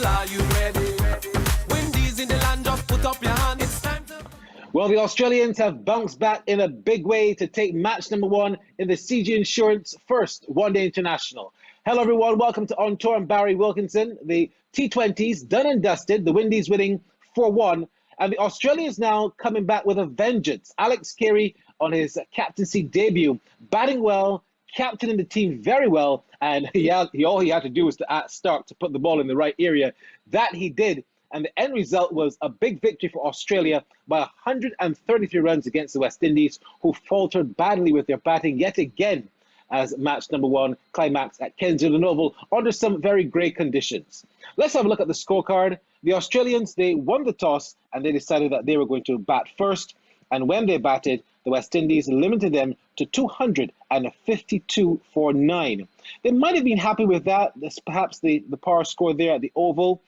people, are you ready? Windies in the land, just put up your hand. It's time to... Well, the Australians have bounced back in a big way to take match number 1 in the CG Insurance first one-day international. Hello, everyone. Welcome to On Tour. I'm Barry Wilkinson. The T20s done and dusted. The Windies winning 4-1. And the Australians now coming back with a vengeance. Alex Carey on his captaincy debut, batting well, captaining the team very well, and all he had to do was to ask Starc to put the ball in the right area. That he did, and the end result was a big victory for Australia by 133 runs against the West Indies, who faltered badly with their batting yet again as match number 1 climaxed at Kensington Oval under some very grey conditions. Let's have a look at the scorecard. The Australians, they won the toss and they decided that they were going to bat first. And when they batted, the West Indies limited them to 252 for 9. They might have been happy with that. That's perhaps the power score there at the Oval,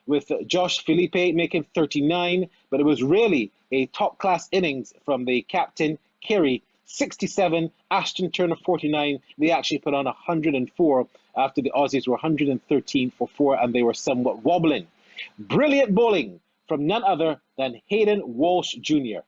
with Josh Philippe making 39. But it was really a top-class innings from the captain, Carey, 67, Ashton Turner 49. They actually put on 104 after the Aussies were 113 for 4, and they were somewhat wobbling. Brilliant bowling from none other than Hayden Walsh Jr.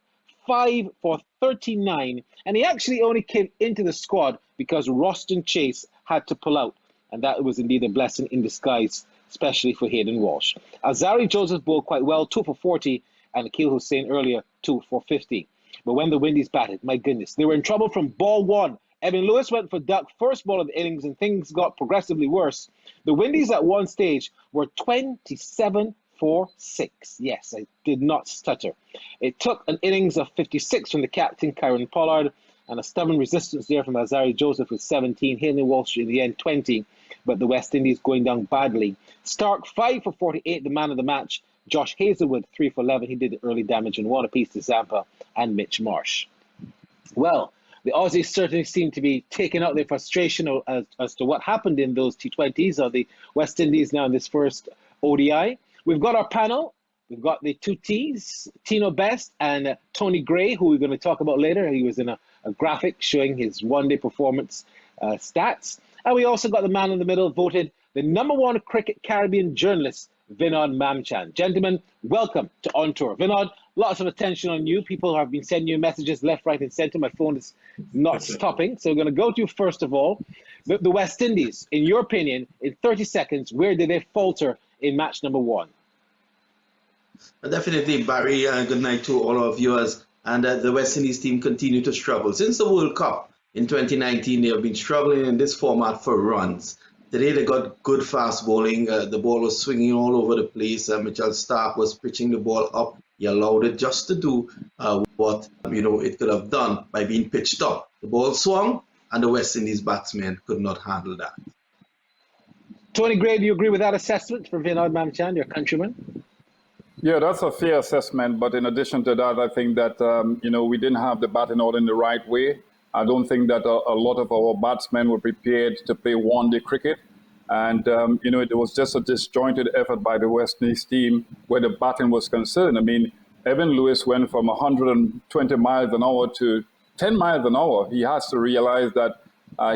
5 for 39, and he actually only came into the squad because Roston Chase had to pull out, and that was indeed a blessing in disguise, especially for Hayden Walsh. Azari Joseph bowled quite well, 2 for 40, and Akeal Hussain earlier, 2 for 50. But when the Windies batted, my goodness, they were in trouble from ball 1. Evan Lewis went for duck first ball of the innings, and things got progressively worse. The Windies at one stage were 27 for 6. Yes, I did not stutter. It took an innings of 56 from the captain, Kyron Pollard, and a stubborn resistance there from Azari Joseph with 17, Hayden Walsh in the end 20, but the West Indies going down badly. Starc 5 for 48, the man of the match. Josh Hazelwood 3 for 11. He did the early damage and one apiece to Zampa and Mitch Marsh. Well, the Aussies certainly seem to be taking out their frustration as to what happened in those T20s, or the West Indies now in this first ODI. We've got our panel. We've got the two Ts, Tino Best and Tony Gray, who we're going to talk about later. He was in a graphic showing his one-day performance stats. And we also got the man in the middle, voted the #1 cricket Caribbean journalist, Vinod Mamchan. Gentlemen, welcome to On Tour. Vinod, lots of attention on you. People have been sending you messages left, right, and center. My phone is not stopping. So we're going to go to you first of all. The West Indies, in your opinion, in 30 seconds, where did they falter in match number 1? Definitely, Barry. Good night to all our viewers. And the West Indies team continue to struggle. Since the World Cup in 2019, they have been struggling in this format for runs. Today they got good fast bowling. The ball was swinging all over the place. Mitchell Starc was pitching the ball up. He allowed it just to do what it could have done by being pitched up. The ball swung, and the West Indies batsmen could not handle that. Tony Gray, do you agree with that assessment from Vinod Mamchan, your countryman? Yeah, that's a fair assessment. But in addition to that, I think that we didn't have the batting order in the right way. I don't think that a lot of our batsmen were prepared to play one-day cricket. And, it was just a disjointed effort by the West Indies team where the batting was concerned. I mean, Evan Lewis went from 120 miles an hour to 10 miles an hour. He has to realize that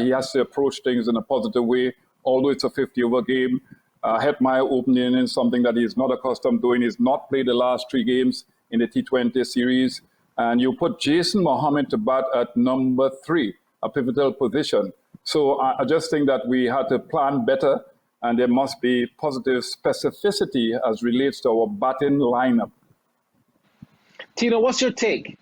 he has to approach things in a positive way, although it's a 50-over game. Hetmeyer opening in something that he's not accustomed doing. He's not played the last 3 games in the T20 series. And you put Jason Mohammed to bat at number 3, a pivotal position. So I just think that we had to plan better, and there must be positive specificity as relates to our batting lineup. Tino, what's your take?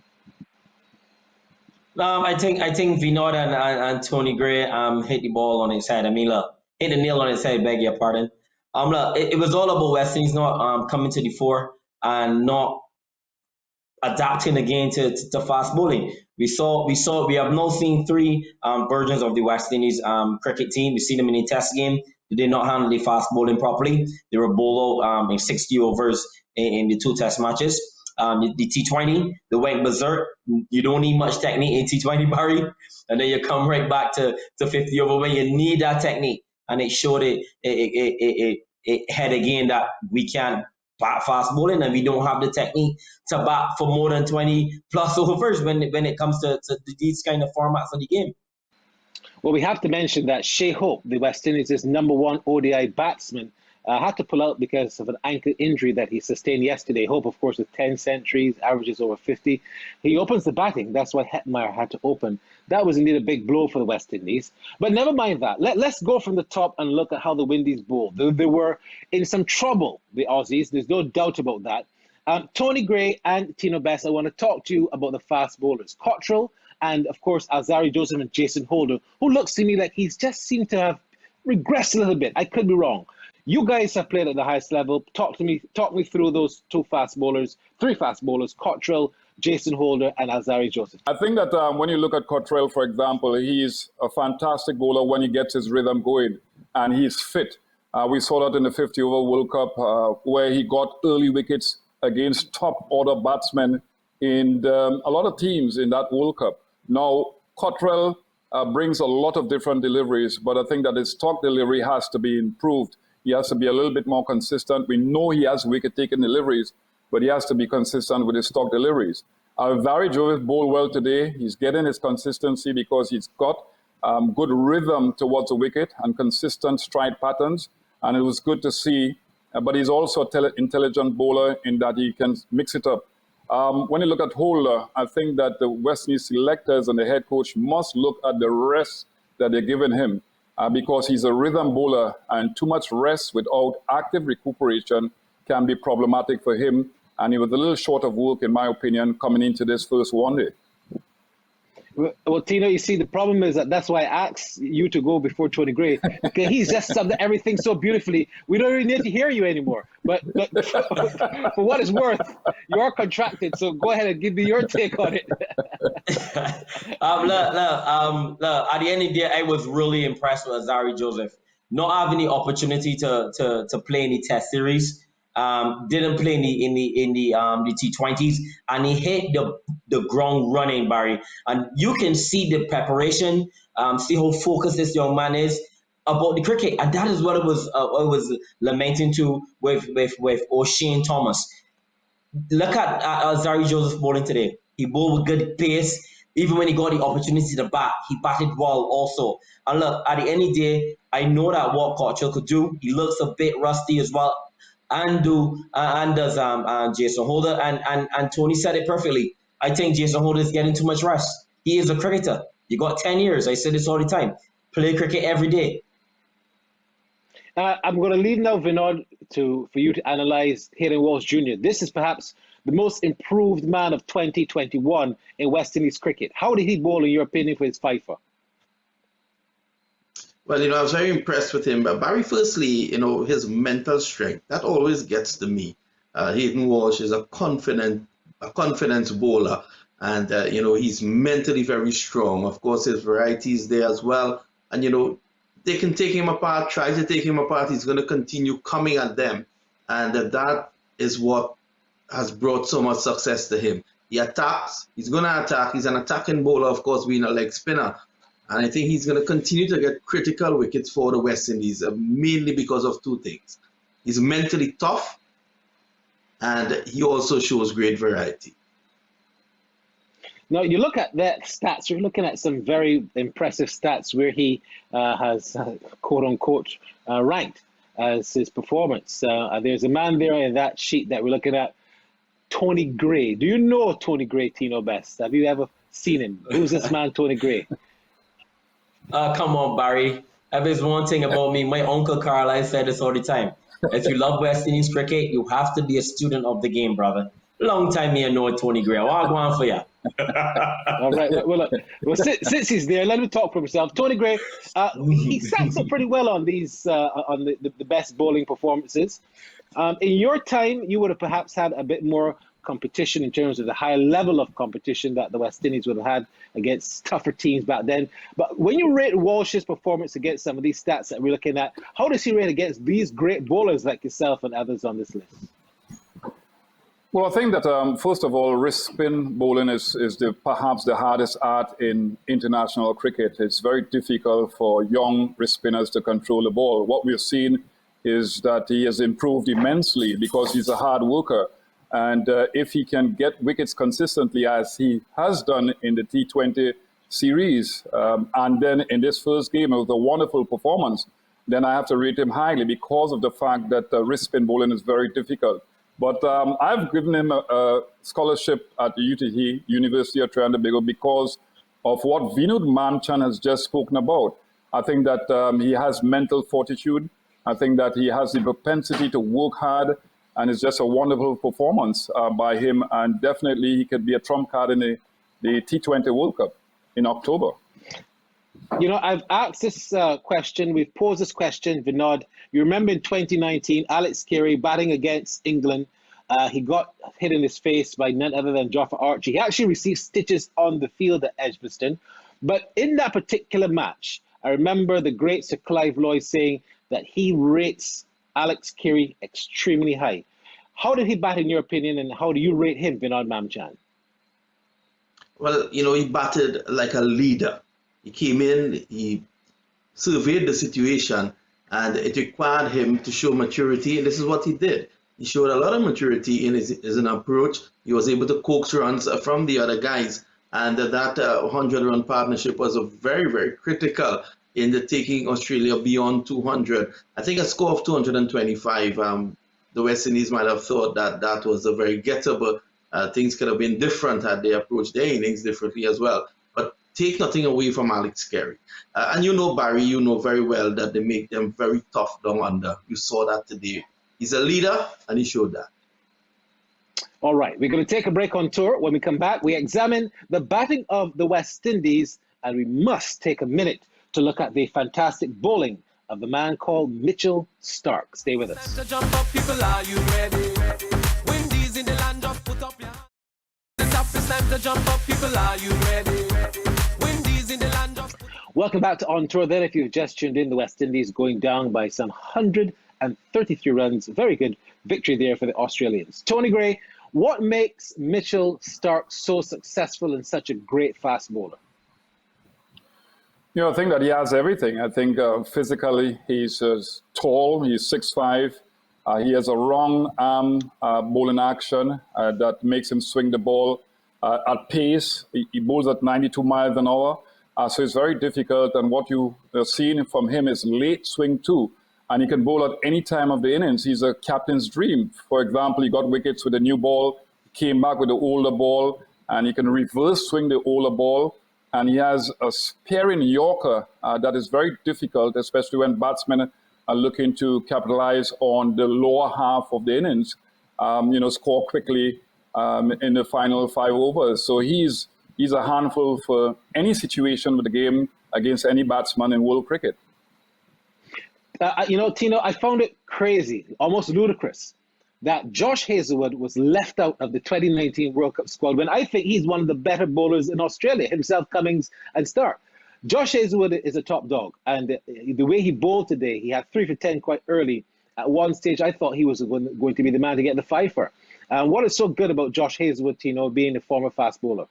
I think Vinod and Tony Gray hit the ball on his head. I mean, look, hit the nail on his head, beg your pardon. Look, it was all about West Indies not coming to the fore and not adapting again to fast bowling. We have now seen 3 versions of the West Indies cricket team. We see them in the test game. They did not handle the fast bowling properly. They were bowled out in 60 overs in the 2 test matches. The T20, they went berserk. You don't need much technique in T20, Barry. And then you come right back to 50 over when you need that technique. And it showed it had again that we can't bat fast bowling, and we don't have the technique to bat for more than 20 plus overs when it comes to these kind of formats of the game. Well, we have to mention that Shea Hope, the West Indies' #1 ODI batsman, Had to pull out because of an ankle injury that he sustained yesterday. Hope, of course, with 10 centuries, averages over 50. He opens the batting. That's why Hetmeyer had to open. That was indeed a big blow for the West Indies. But never mind that. Let's go from the top and look at how the Windies bowled. They were in some trouble, the Aussies. There's no doubt about that. Tony Gray and Tino Best, I want to talk to you about the fast bowlers. Cottrell and, of course, Alzarri Joseph and Jason Holder, who looks to me like he's just seemed to have regressed a little bit. I could be wrong. You guys have played at the highest level. Talk me through those three fast bowlers, Cottrell, Jason Holder, and Alzarri Joseph. I think that when you look at Cottrell, for example, he's a fantastic bowler when he gets his rhythm going and he's fit. We saw that in the 50-over World Cup where he got early wickets against top-order batsmen in a lot of teams in that World Cup. Now, Cottrell brings a lot of different deliveries, but I think that his stock delivery has to be improved. He has to be a little bit more consistent. We know he has wicket-taking deliveries, but he has to be consistent with his stock deliveries. Alzarri Joseph bowled well today. He's getting his consistency because he's got good rhythm towards the wicket and consistent stride patterns, and it was good to see. But he's also an intelligent bowler in that he can mix it up. When you look at Holder, I think that the West Indies selectors and the head coach must look at the rest that they're giving him because he's a rhythm bowler, and too much rest without active recuperation can be problematic for him. And he was a little short of work, in my opinion, coming into this first one day. Well, Tino, you see, the problem is that's why I asked you to go before Tony Gray. Okay, he's just summed everything so beautifully. We don't really need to hear you anymore. But for what it's worth, you're contracted, so go ahead and give me your take on it. Look, at the end of the day, I was really impressed with Alzarri Joseph. Not having the opportunity to play in the Test series. Didn't play in the T20s, and he hit the ground running, Barry. And you can see the preparation, see how focused this young man is about the cricket, and that is what I was lamenting to with O'Shane Thomas. Look at Alzarri Joseph bowling today. He bowled with good pace. Even when he got the opportunity to bat, he batted well also. And look, at the end of the day, I know that what Cottrell could do. He looks a bit rusty as well. And does Jason Holder, and Tony said it perfectly. I think Jason Holder is getting too much rest. He is a cricketer. You got 10 years. I say this all the time. Play cricket every day. I'm going to leave now, Vinod, for you to analyse Hayden Walsh Jr. This is perhaps the most improved man of 2021 in West Indies cricket. How did he bowl, in your opinion, for his fifer? Well, I was very impressed with him. But Barry, firstly, his mental strength, that always gets to me. Hayden Walsh is a confidence bowler, and, he's mentally very strong. Of course, his variety is there as well. And, they can take him apart, try to take him apart. He's going to continue coming at them. And that is what has brought so much success to him. He attacks. He's going to attack. He's an attacking bowler, of course, being a leg spinner. And I think he's going to continue to get critical wickets for the West Indies, mainly because of two things. He's mentally tough, and he also shows great variety. Now, you look at that stats, you're looking at some very impressive stats where he has, quote-unquote, ranked as his performance. There's a man there in that sheet that we're looking at, Tony Gray. Do you know Tony Gray, Tino Best? Have you ever seen him? Who's this man, Tony Gray? Come on, Barry. If there's one thing about me, my uncle Carlisle said this all the time. If you love West Indies cricket, you have to be a student of the game, brother. Long time me know Tony Gray. I'll go on for you. All right. Well, since he's there, let him talk for himself. Tony Gray, he stacks up pretty well on these on the best bowling performances. In your time, you would have perhaps had a bit more competition in terms of the high level of competition that the West Indies would have had against tougher teams back then. But when you rate Walsh's performance against some of these stats that we're looking at, how does he rate against these great bowlers like yourself and others on this list? Well, I think that, first of all, wrist spin bowling is perhaps the hardest art in international cricket. It's very difficult for young wrist spinners to control the ball. What we've seen is that he has improved immensely because he's a hard worker. And if he can get wickets consistently, as he has done in the T20 series, and then in this first game, it was a wonderful performance, then I have to rate him highly because of the fact that wrist spin bowling is very difficult. But I've given him a scholarship at the UTE, University of Trinidad and Tobago, because of what Vinod Mamchan has just spoken about. I think that he has mental fortitude. I think that he has the propensity to work hard, and it's just a wonderful performance by him. And definitely he could be a trump card in the T20 World Cup in October. You know, I've asked this question, we've posed this question, Vinod. You remember in 2019, Alex Carey batting against England, he got hit in his face by none other than Joffa Archie. He actually received stitches on the field at Edgbaston. But in that particular match, I remember the great Sir Clive Lloyd saying that he rates Alex Carey extremely high. How did he bat in your opinion, and how do you rate him, Vinod Mamchan? Well, you know, he batted like a leader. He came in, he surveyed the situation, and it required him to show maturity, and this is what he did. He showed a lot of maturity in his approach. He was able to coax runs from the other guys, and that 100-run partnership was very, very critical in the taking Australia beyond 200. I think a score of 225, the West Indies might have thought that that was a very gettable. Things could have been different had they approached their innings differently as well. But take nothing away from Alex Carey. And you know, Barry, you know very well that they make them very tough down under. You saw that today. He's a leader, and he showed that. All right, we're going to take a break on tour. When we come back, we examine the batting of the West Indies, and we must take a minute to look at the fantastic bowling of the man called Mitchell Starc. Stay with us. Time to jump up, people, are you ready? Windies in the land, just put up your hands. The top is time to jump up, people, are you ready? Windies in the land, just put up. Welcome back to On Tour. Then, if you've just tuned in, the West Indies going down by some 133 runs. Very good victory there for the Australians. Tony Gray, what makes Mitchell Starc so successful and such a great fast bowler? You know, I think that he has everything. I think physically he's tall, he's 6'5". He has a wrong arm bowling action that makes him swing the ball at pace. He bowls at 92 miles an hour. So it's very difficult. And what you are seeing from him is late swing too. And he can bowl at any time of the innings. He's a captain's dream. For example, he got wickets with a new ball, came back with the older ball, and he can reverse swing the older ball. And he has a sparing Yorker that is very difficult, especially when batsmen are looking to capitalize on the lower half of the innings, score quickly in the final 5 overs. So he's a handful for any situation with the game against any batsman in world cricket. Tino, I found it crazy, almost ludicrous, that Josh Hazlewood was left out of the 2019 World Cup squad when I think he's one of the better bowlers in Australia, himself, Cummings and Starc. Josh Hazlewood is a top dog, and the way he bowled today, he had 3 for 10 quite early. At one stage, I thought he was going to be the man to get the fifer. What is so good about Josh Hazlewood, Tino, being a former fast bowler?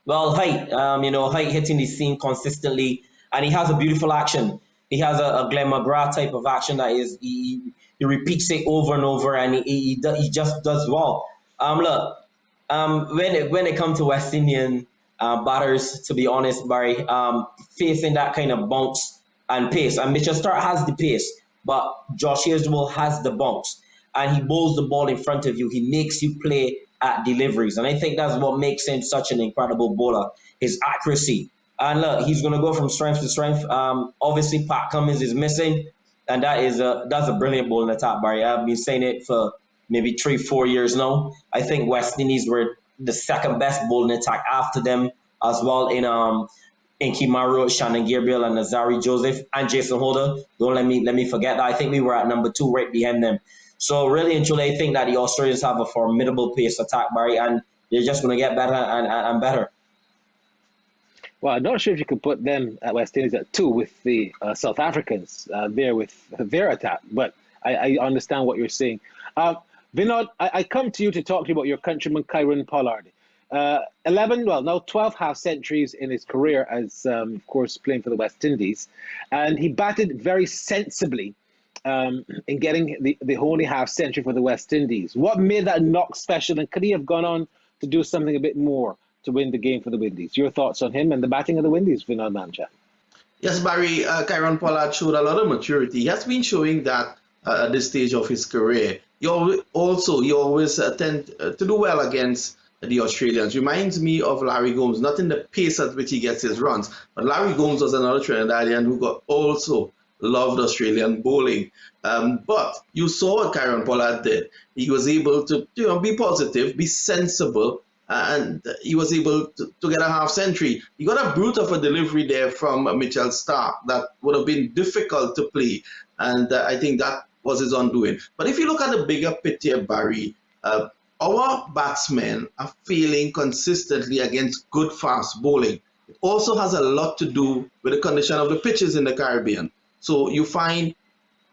Well, height hitting the seam consistently, and he has a beautiful action. He has a Glenn McGrath type of action that is he repeats it over and over, and he just does well. When it comes to West Indian batters, to be honest, Barry, facing that kind of bounce and pace, and Mitchell Starc has the pace, but Josh Hazlewood has the bounce, and he bowls the ball in front of you. He makes you play at deliveries, and I think that's what makes him such an incredible bowler, his accuracy. And look, he's going to go from strength to strength. Obviously, Pat Cummins is missing, and that's a brilliant bowling attack, Barry. I've been saying it for maybe 3-4 years now. I think West Indies were the second best bowling attack after them as well in Kemar, Shannon Gabriel, and Nazari Joseph, and Jason Holder. Don't let me forget that. I think we were at number 2 right behind them. So really and truly, I think that the Australians have a formidable pace attack, Barry, and they're just going to get better and better. Well, I'm not sure if you could put them at West Indies at 2 with the South Africans there with their attack, but I understand what you're saying. Vinod, I come to you to talk to you about your countryman, Kyron Pollard. 12 half centuries in his career as, of course, playing for the West Indies. And he batted very sensibly in getting the only half century for the West Indies. What made that knock special, and could he have gone on to do something a bit more to win the game for the Windies? Your thoughts on him and the batting of the Windies, Vinod Mamchan? Yes, Barry, Kyron Pollard showed a lot of maturity. He has been showing that at this stage of his career. He always tend to do well against the Australians. Reminds me of Larry Gomes, not in the pace at which he gets his runs, but Larry Gomes was another Trinidadian who also loved Australian bowling. But you saw what Kyron Pollard did. He was able to be positive, be sensible, and he was able to get a half century. He got a brute of a delivery there from Mitchell Starc that would have been difficult to play, and I think that was his undoing. But if you look at the bigger picture, Barry, our batsmen are failing consistently against good fast bowling. It also has a lot to do with the condition of the pitches in the Caribbean. So you find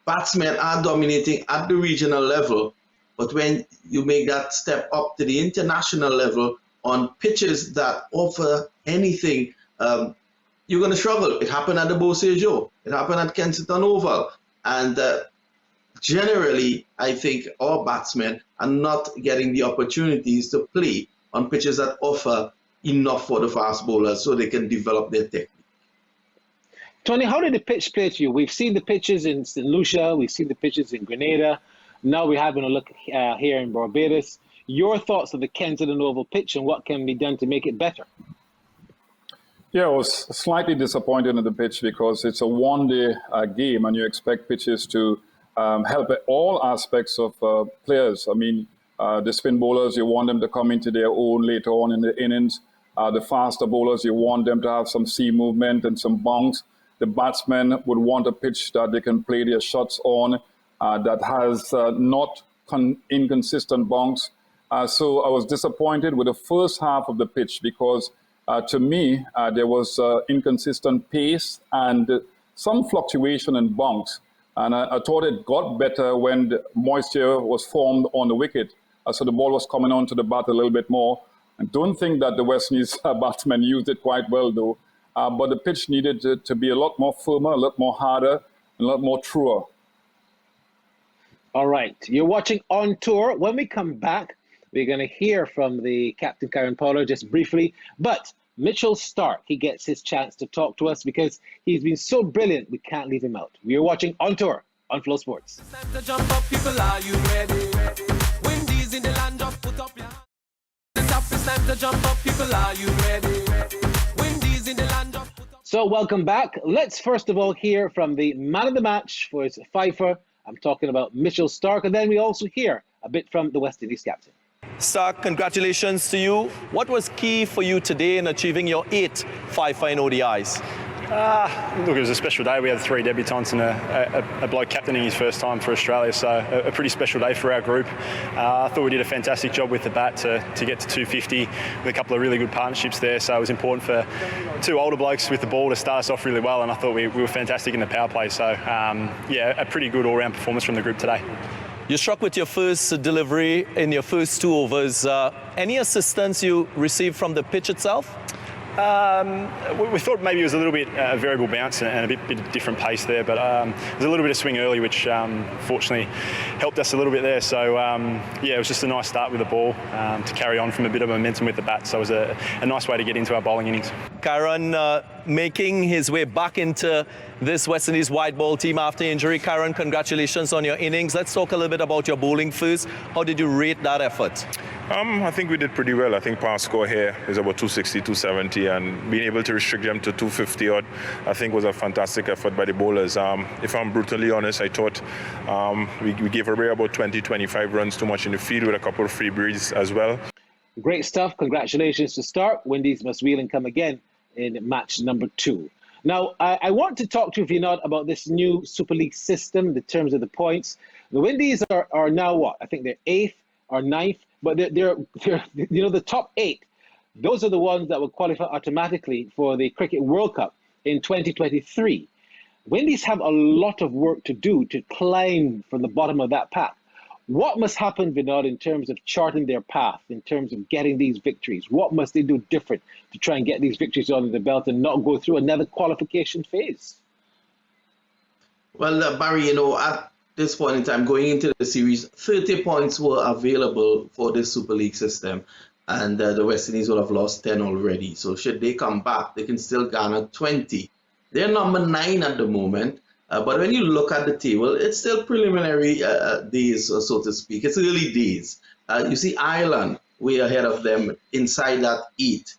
batsmen are dominating at the regional level, but when you make that step up to the international level on pitches that offer anything, you're going to struggle. It happened at the Beausejour. It happened at Kensington Oval. And generally, I think our batsmen are not getting the opportunities to play on pitches that offer enough for the fast bowlers so they can develop their technique. Tony, how did the pitch play to you? We've seen the pitches in St. Lucia, we've seen the pitches in Grenada. Now we're having a look here in Barbados. Your thoughts on the Kensington Oval pitch and what can be done to make it better? Yeah, I was slightly disappointed in the pitch because it's a one-day game and you expect pitches to help at all aspects of players. I mean, the spin bowlers, you want them to come into their own later on in the innings. The faster bowlers, you want them to have some sea movement and some bounce. The batsmen would want a pitch that they can play their shots on that has not inconsistent bounce. So I was disappointed with the first half of the pitch because to me, there was inconsistent pace and some fluctuation in bounce. And I thought it got better when the moisture was formed on the wicket. So the ball was coming onto the bat a little bit more. I don't think that the West Indies batsmen used it quite well, though. But the pitch needed to be a lot more firmer, a lot more harder, a lot more truer. All right. You're watching On Tour. When we come back, we're going to hear from the captain, Kyron Pollard, just briefly. But Mitchell Starc, he gets his chance to talk to us because he's been so brilliant, we can't leave him out. We are watching On Tour on FlowSports. It's time to jump up, people, are you ready? Windies in the land, just put up your hands. It's time to jump up, people, are you ready? Windies in the land, just put up. So welcome back. Let's first of all hear from the man of the match for his fifer. I'm talking about Mitchell Starc, and then we also hear a bit from the West Indies captain. Starc, congratulations to you. What was key for you today in achieving your 8th fifer in ODIs? Look, it was a special day. We had 3 debutants and a bloke captaining his first time for Australia, so a pretty special day for our group. I thought we did a fantastic job with the bat to get to 250 with a couple of really good partnerships there, so it was important for 2 older blokes with the ball to start us off really well, and I thought we were fantastic in the power play, so yeah, a pretty good all-round performance from the group today. You struck with your first delivery in your first 2 overs. Any assistance you received from the pitch itself? We thought maybe it was a little bit variable bounce and a bit different pace there, but there's a little bit of swing early, which fortunately helped us a little bit there. So yeah, it was just a nice start with the ball to carry on from a bit of momentum with the bat. So it was a nice way to get into our bowling innings. Kyron making his way back into this West Indies white ball team after injury. Kyron, congratulations on your innings. Let's talk a little bit about your bowling first. How did you rate that effort? I think we did pretty well. I think power score here is about 260, 270, and being able to restrict them to 250 odd, I think was a fantastic effort by the bowlers. If I'm brutally honest, I thought we gave away about 20, 25 runs too much in the field with a couple of free breeds as well. Great stuff. Congratulations to Starc. Windies must wheel and come again in match number 2. Now, I want to talk to you, Vinod, about this new Super League system, the terms of the points. The Windies are now what? I think they're 8th or 9th, but they're the top 8. Those are the ones that will qualify automatically for the Cricket World Cup in 2023. Windies have a lot of work to do to climb from the bottom of that path. What must happen, Vinod, in terms of charting their path, in terms of getting these victories? What must they do different to try and get these victories under the belt and not go through another qualification phase? Well, Barry, at this point in time, going into the series, 30 points were available for this Super League system, and the West Indies will have lost 10 already. So should they come back, they can still garner 20 They're number 9 at the moment. But when you look at the table, it's still preliminary days, so to speak. It's early days. You see Ireland way ahead of them inside that 8.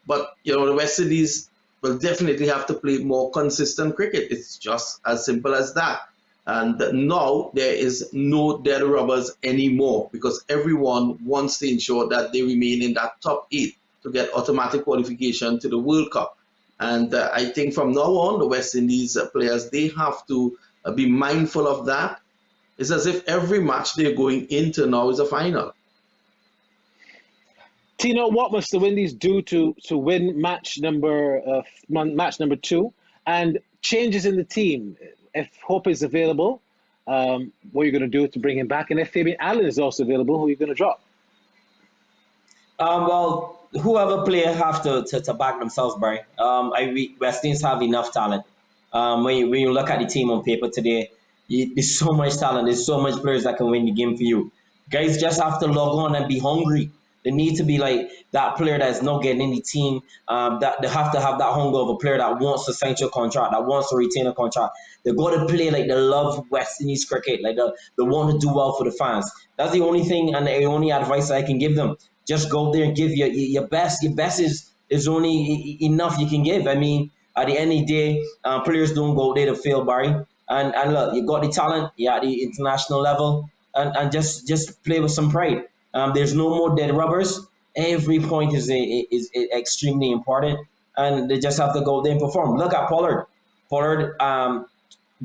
But, you know, the West Indies will definitely have to play more consistent cricket. It's just as simple as that. And now there is no dead rubbers anymore because everyone wants to ensure that they remain in that top 8 to get automatic qualification to the World Cup. And I think from now on, the West Indies players, they have to be mindful of that. It's as if every match they're going into now is a final. Tino, what must the Windies do to win match number 2? And changes in the team. If Hope is available, what are you going to do to bring him back? And if Fabian Allen is also available, who are you going to drop? Well, whoever player have to back themselves, Barry. West Indies have enough talent. When you look at the team on paper today, there's so much talent. There's so much players that can win the game for you. Guys just have to log on and be hungry. They need to be like that player that's not getting in the team. That they have to have that hunger of a player that wants to sign a contract, that wants to retain a contract. They got to play like they love West Indies cricket, like they want to do well for the fans. That's the only thing and the only advice I can give them. Just go there and give your best. Your best is only enough you can give. I mean, at the end of the day, players don't go there to fail, Barry. And look, you got the talent, you're at the international level, and just play with some pride. There's no more dead rubbers. Every point is extremely important, and they just have to go there and perform. Look at Pollard. Pollard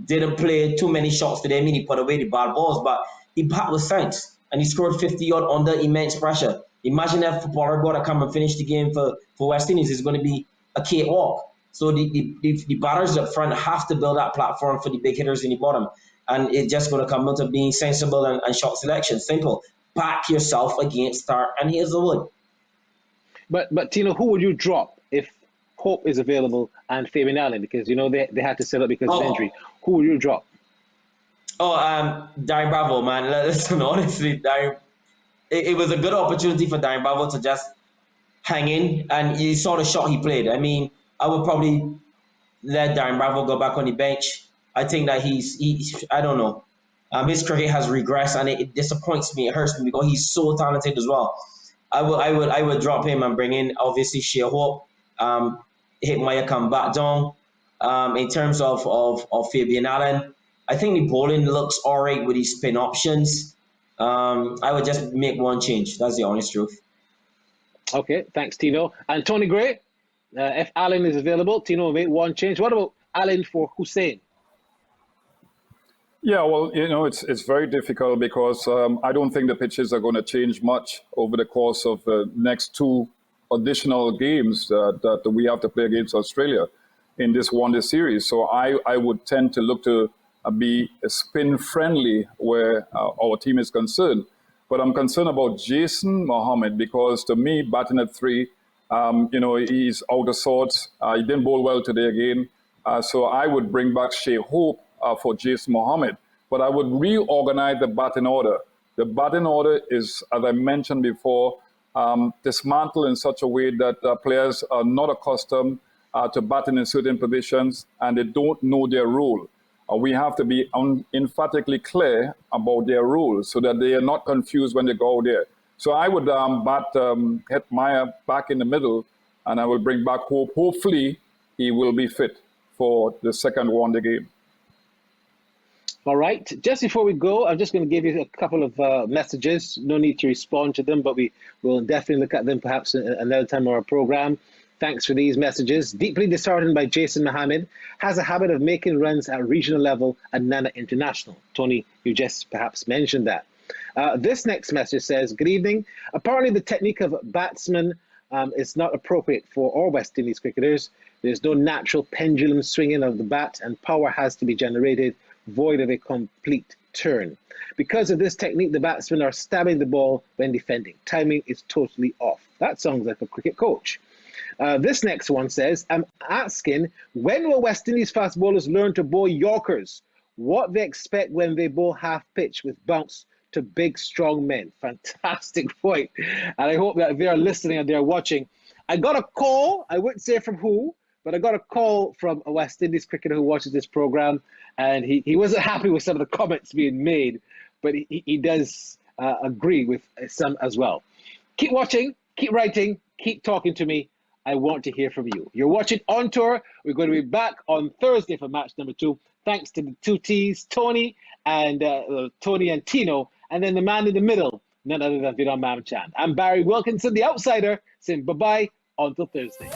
didn't play too many shots today. I mean, he put away the bad balls, but he bat with sense, and he scored 50 odd under immense pressure. Imagine if Pollard got to come and finish the game for West Indies. It's going to be a cakewalk. So the batters up front have to build that platform for the big hitters in the bottom, and it's just going to come down to being sensible and shot selection. Simple. Back yourself against Starc and Hazelwood. But Tino, who would you drop if Hope is available and Fabian Allen? Because, you know, they had to set up because of injury. Who would you drop? Darren Bravo, man. Listen, honestly, Darren, it was a good opportunity for Darren Bravo to just hang in, and you saw the shot he played. I mean, I would probably let Darren Bravo go back on the bench. I think that he's I don't know. His cricket has regressed, and it disappoints me. It hurts me because he's so talented as well. I would drop him and bring in obviously Shea Hope. Hit Maya come back down. In terms of Fabian Allen, I think the bowling looks all right with his spin options. I would just make one change. That's the honest truth. Okay, thanks, Tino. And Tony Gray, if Allen is available, Tino will make one change. What about Allen for Hussain? Yeah, well, you know, it's very difficult because I don't think the pitches are going to change much over the course of the next 2 additional games that we have to play against Australia in this one-day series. So I would tend to look to be spin-friendly where our team is concerned. But I'm concerned about Jason Mohammed because, to me, batting at 3, you know, he's out of sorts. He didn't bowl well today again. So I would bring back Shea Hope for Jason Mohammed. But I would reorganize the batting order. The batting order is, as I mentioned before, dismantled in such a way that players are not accustomed to batting in certain positions and they don't know their role. We have to be emphatically clear about their rules so that they are not confused when they go out there. So I would hit Maya back in the middle, and I will bring back Hope. Hopefully, he will be fit for the second one-day game. All right. Just before we go, I'm just going to give you a couple of messages. No need to respond to them, but we will definitely look at them perhaps another time on our program. Thanks for these messages. Deeply disheartened by Jason Mohammed. Has a habit of making runs at regional level and none at international. Tony, you just perhaps mentioned that. This next message says, good evening. Apparently the technique of batsmen is not appropriate for all West Indies cricketers. There's no natural pendulum swinging of the bat and power has to be generated, void of a complete turn. Because of this technique, the batsmen are stabbing the ball when defending. Timing is totally off. That sounds like a cricket coach. This next one says, I'm asking, when will West Indies fast bowlers learn to bowl Yorkers? What they expect when they bowl half pitch with bounce to big, strong men. Fantastic point. And I hope that they are listening and they are watching. I got a call, I wouldn't say from who, but I got a call from a West Indies cricketer who watches this program, and he wasn't happy with some of the comments being made, but he does agree with some as well. Keep watching, keep writing, keep talking to me. I want to hear from you. You're watching On Tour. We're going to be back on Thursday for match number 2. Thanks to the two T's, Tony and Tino, and then the man in the middle, none other than Viram Mamchan. I'm Barry Wilkinson, the outsider, saying bye-bye until Thursday.